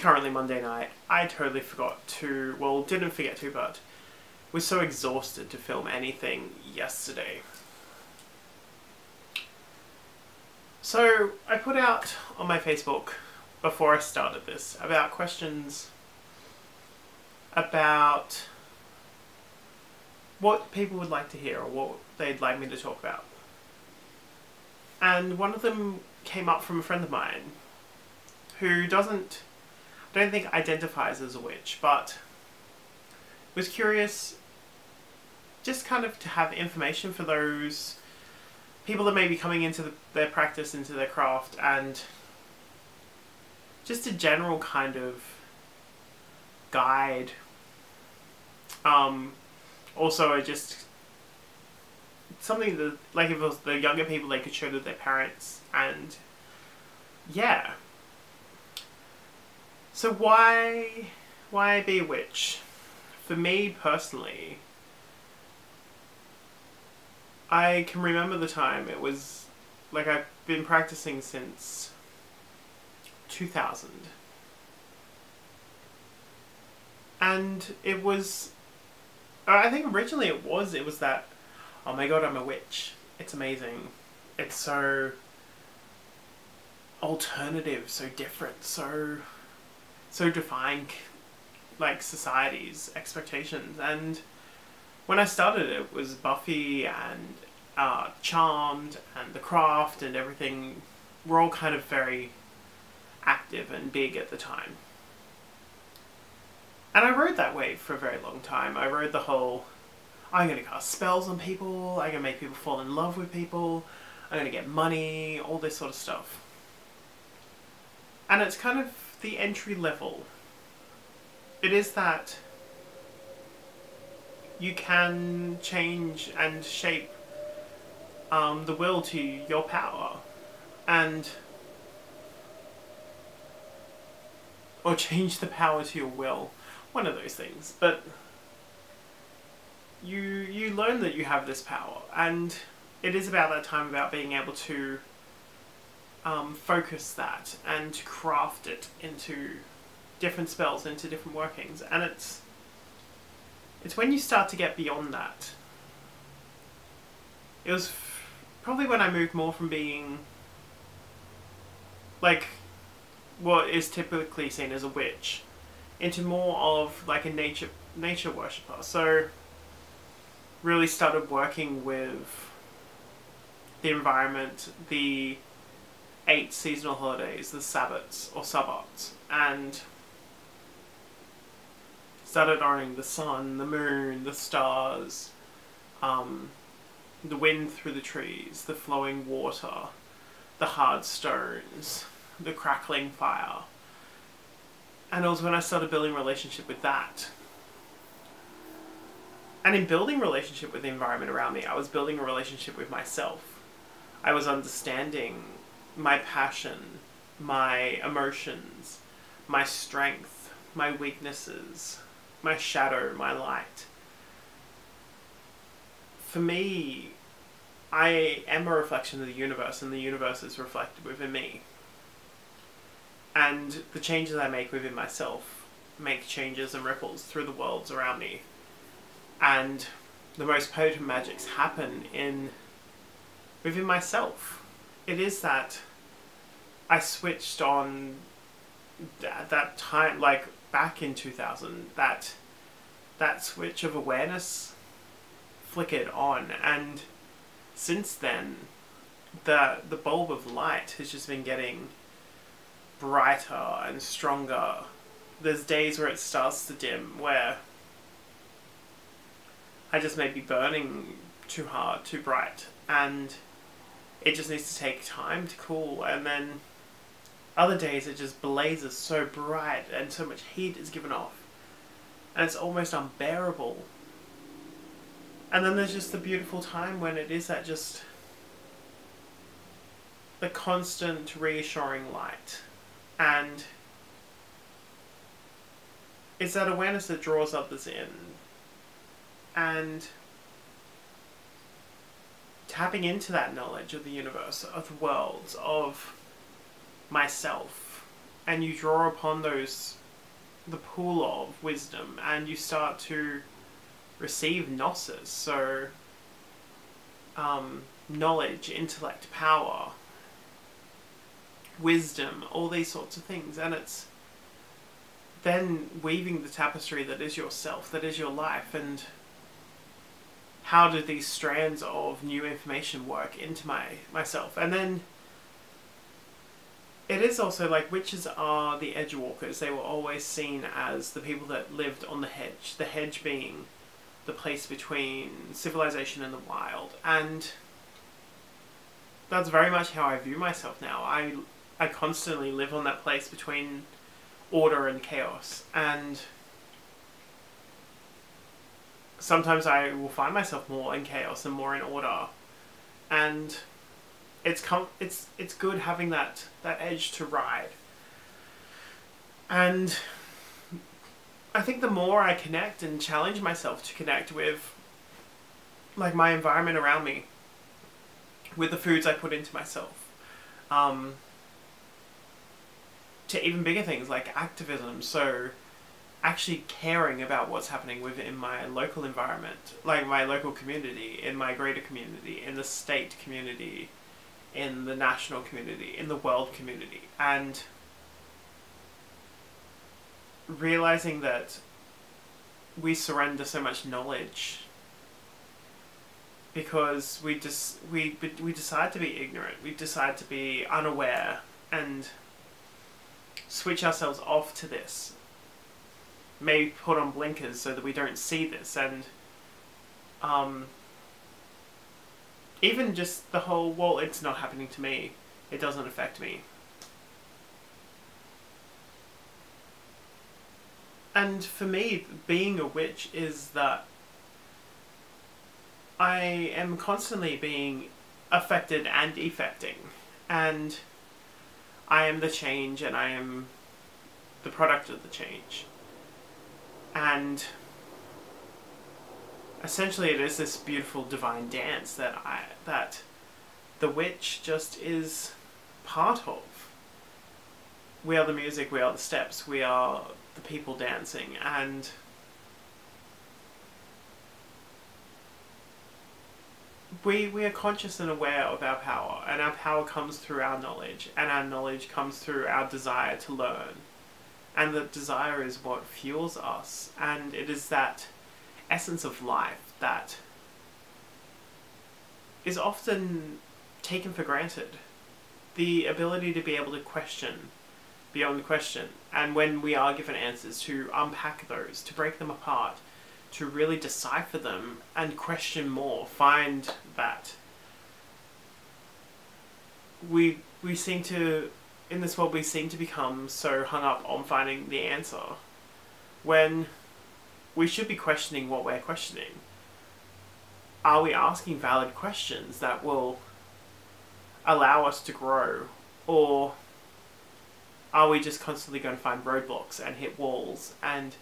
currently Monday night. I totally forgot to, well, didn't forget to, but was so exhausted to film anything yesterday. So I put out on my Facebook before I started this about questions about what people would like to hear or what they'd like me to talk about. And one of them came up from a friend of mine who I don't think identifies as a witch, but was curious just kind of to have information for those people that may be coming into their practice, into their craft, and just a general kind of guide. Also, just something that, like, if it was the younger people, they could show to their parents, and yeah. So why be a witch? For me personally, I can remember the time it was, like, I've been practicing since 2000. And it was, I think originally it was that, oh my god, I'm a witch. It's amazing. It's so alternative, so different, so defying, like, society's expectations. And when I started, it was Buffy and Charmed and The Craft and everything were all kind of very active and big at the time. And I rode that wave for a very long time. I rode the whole, I'm going to cast spells on people, I'm going to make people fall in love with people, I'm going to get money, all this sort of stuff. And it's kind of the entry level. It is that you can change and shape the will to your power, or change the power to your will, one of those things. But you learn that you have this power, and it is about that time about being able to focus that and to craft it into different spells, into different workings. And it's when you start to get beyond that. It was probably when I moved more from being, like, what is typically seen as a witch into more of, like, a nature worshipper. So really started working with the environment, the 8 seasonal holidays, the Sabbats or Sabbats, and started honoring the sun, the moon, the stars, the wind through the trees, the flowing water, the hard stones, the crackling fire. And it was when I started building a relationship with that. And in building a relationship with the environment around me, I was building a relationship with myself. I was understanding my passion, my emotions, my strength, my weaknesses, my shadow, my light. For me, I am a reflection of the universe, and the universe is reflected within me. And the changes I make within myself make changes and ripples through the worlds around me. And the most potent magics happen within myself. It is that I switched on that time, like back in 2000, that switch of awareness flickered on, and since then the bulb of light has just been getting brighter and stronger. There's days where it starts to dim, where I just may be burning too hard, too bright, and it just needs to take time to cool. And then other days it just blazes so bright and so much heat is given off, and it's almost unbearable. And then there's just the beautiful time when it is that just the constant reassuring light. And it's that awareness that draws others in. And tapping into that knowledge of the universe, of the worlds, of myself, and you draw upon the pool of wisdom, and you start to receive gnosis, so knowledge, intellect, power, wisdom, all these sorts of things. And it's then weaving the tapestry that is yourself, that is your life, and how do these strands of new information work into myself. And then it is also like witches are the edge walkers. They were always seen as the people that lived on the hedge being the place between civilization and the wild. And that's very much how I view myself now. I constantly live on that place between order and chaos, and sometimes I will find myself more in chaos and more in order, and it's good having that edge to ride. And I think the more I connect and challenge myself to connect with like my environment around me, with the foods I put into myself, to even bigger things like activism, so actually caring about what's happening within my local environment, like my local community, in my greater community, in the state community, in the national community, in the world community, and realizing that we surrender so much knowledge because we decide to be ignorant, we decide to be unaware, and switch ourselves off to this. Maybe put on blinkers so that we don't see this, and even just the whole, well, it's not happening to me, it doesn't affect me. And for me, being a witch is that I am constantly being affected and effecting, and I am the change, and I am the product of the change. And essentially it is this beautiful divine dance that the witch just is part of. We are the music, we are the steps, we are the people dancing, and we are conscious and aware of our power, and our power comes through our knowledge, and our knowledge comes through our desire to learn. And the desire is what fuels us, and it is that essence of life that is often taken for granted. The ability to be able to question beyond question, and when we are given answers, to unpack those, to break them apart, to really decipher them and question more, find that we seem to, in this world, we seem to become so hung up on finding the answer when we should be questioning what we're questioning. Are we asking valid questions that will allow us to grow, or are we just constantly going to find roadblocks and hit walls and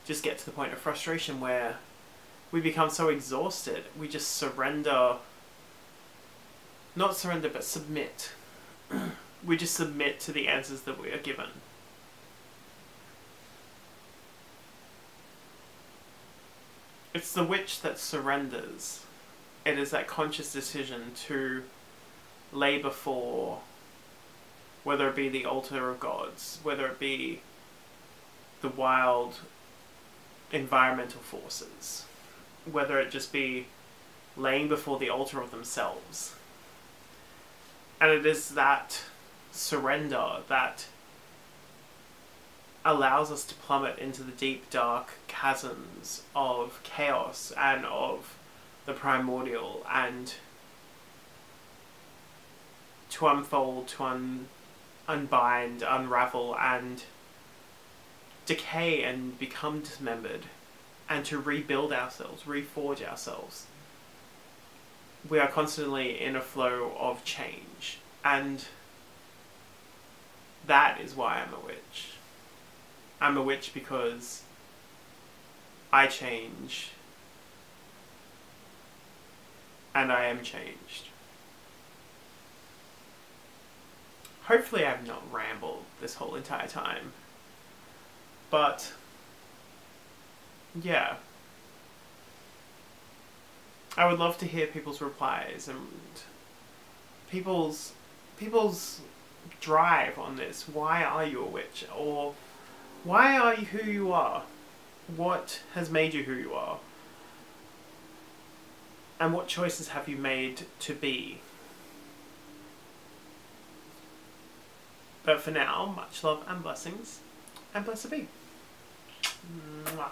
just get to the point of frustration where we become so exhausted we just surrender, not surrender but submit. We just submit to the answers that we are given. It's the witch that surrenders. It is that conscious decision to lay before, whether it be the altar of gods, whether it be the wild environmental forces, whether it just be laying before the altar of themselves. And it is that surrender that allows us to plummet into the deep, dark chasms of chaos and of the primordial, and to unfold, to unbind, unravel, and decay and become dismembered, and to rebuild ourselves, reforge ourselves. We are constantly in a flow of change, and that is why I'm a witch. I'm a witch because I change, and I am changed. Hopefully I've not rambled this whole entire time. But, yeah. I would love to hear people's replies and people's drive on this. Why are you a witch? Or why are you who you are? What has made you who you are? And what choices have you made to be? But for now, much love and blessings, and blessed be. Mwah.